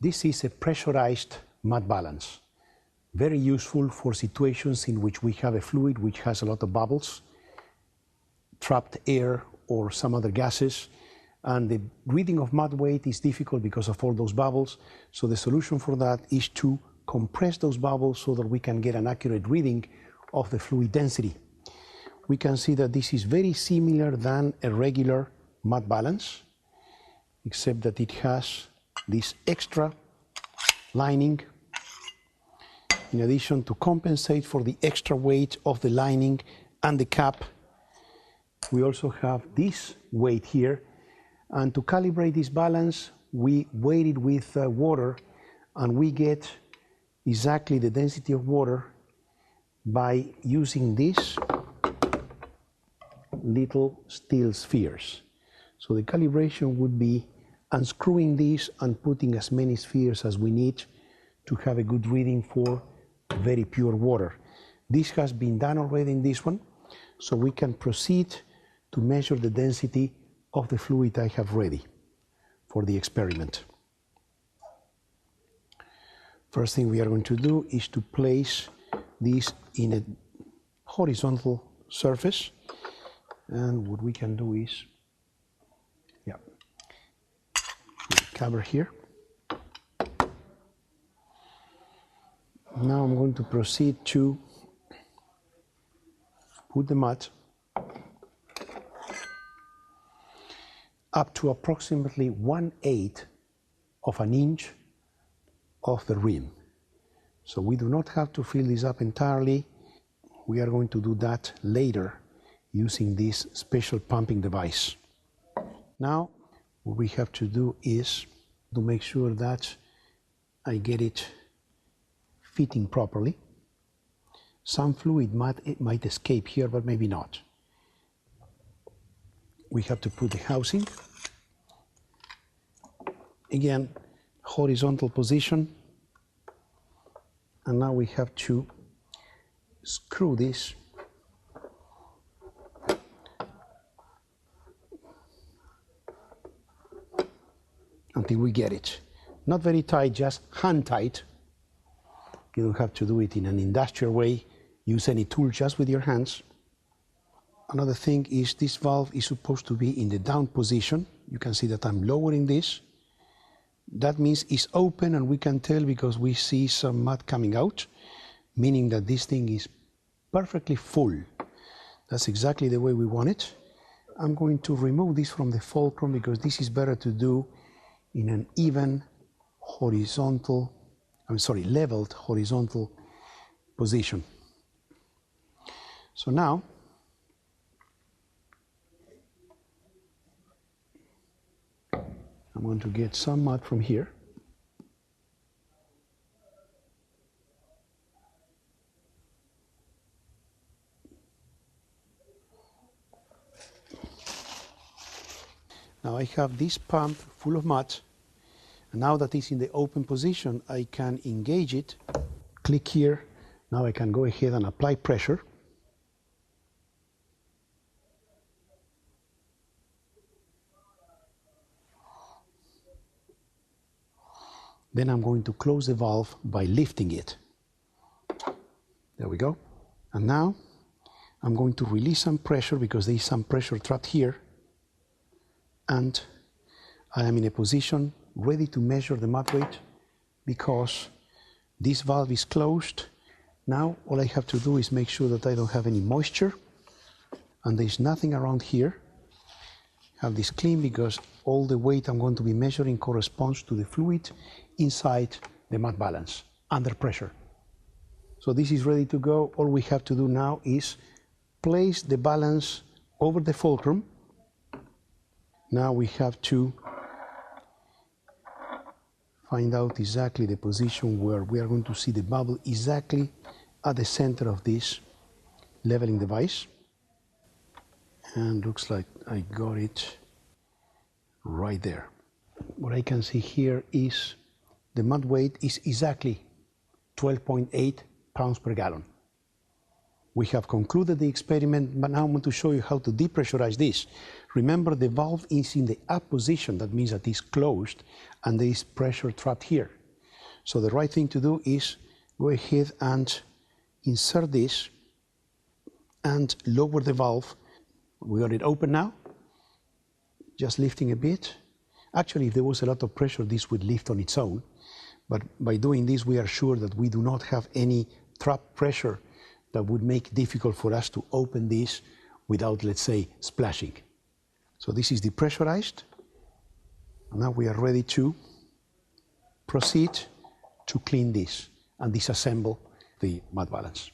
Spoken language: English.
This is a pressurized mud balance. Very useful for situations in which we have a fluid which has a lot of bubbles, trapped air or some other gases, and the reading of mud weight is difficult because of all those bubbles. So the solution for that is to compress those bubbles so that we can get an accurate reading of the fluid density. We can see that this is very similar than a regular mud balance, except that it has this extra lining. In addition, to compensate for the extra weight of the lining and the cap, we also have this weight here. And to calibrate this balance, we weigh it with water, and we get exactly the density of water by using these little steel spheres. So the calibration would be unscrewing these and putting as many spheres as we need to have a good reading for very pure water. This has been done already in this one, so we can proceed to measure the density of the fluid I have ready for the experiment. First thing we are going to do is to place this in a horizontal surface, and what we can do is, cover here. Now I'm going to proceed to put the mud up to approximately 1/8 of an inch of the rim. So we do not have to fill this up entirely. We are going to do that later using this special pumping device. Now what we have to do is to make sure that I get it fitting properly. Some fluid might escape here, but maybe not. We have to put the housing. Again, horizontal position. And now we have to screw this until we get it. Not very tight, just hand tight. You don't have to do it in an industrial way. Use any tool just with your hands. Another thing is this valve is supposed to be in the down position. You can see that I'm lowering this. That means it's open, and we can tell because we see some mud coming out, meaning that this thing is perfectly full. That's exactly the way we want it. I'm going to remove this from the fulcrum because this is better to do in an even leveled horizontal position. So now I'm going to get some mud from here. Now I have this pump full of mud, and now that it's in the open position, I can engage it, click here. Now I can go ahead and apply pressure. Then I'm going to close the valve by lifting it. There we go. And now I'm going to release some pressure because there is some pressure trapped here. And I am in a position ready to measure the mud weight because this valve is closed. Now all I have to do is make sure that I don't have any moisture and there's nothing around here. Have this clean because all the weight I'm going to be measuring corresponds to the fluid inside the mud balance under pressure. So this is ready to go. All we have to do now is place the balance over the fulcrum. Now we have to find out exactly the position where we are going to see the bubble exactly at the center of this leveling device. And looks like I got it right there. What I can see here is the mud weight is exactly 12.8 pounds per gallon. We have concluded the experiment, but now I'm going to show you how to depressurize this. Remember, the valve is in the up position. That means that it's closed and there is pressure trapped here. So the right thing to do is go ahead and insert this and lower the valve. We got it open now. Just lifting a bit. Actually, if there was a lot of pressure, this would lift on its own. But by doing this, we are sure that we do not have any trapped pressure that would make it difficult for us to open this without, let's say, splashing. So this is depressurized. Now we are ready to proceed to clean this and disassemble the mud balance.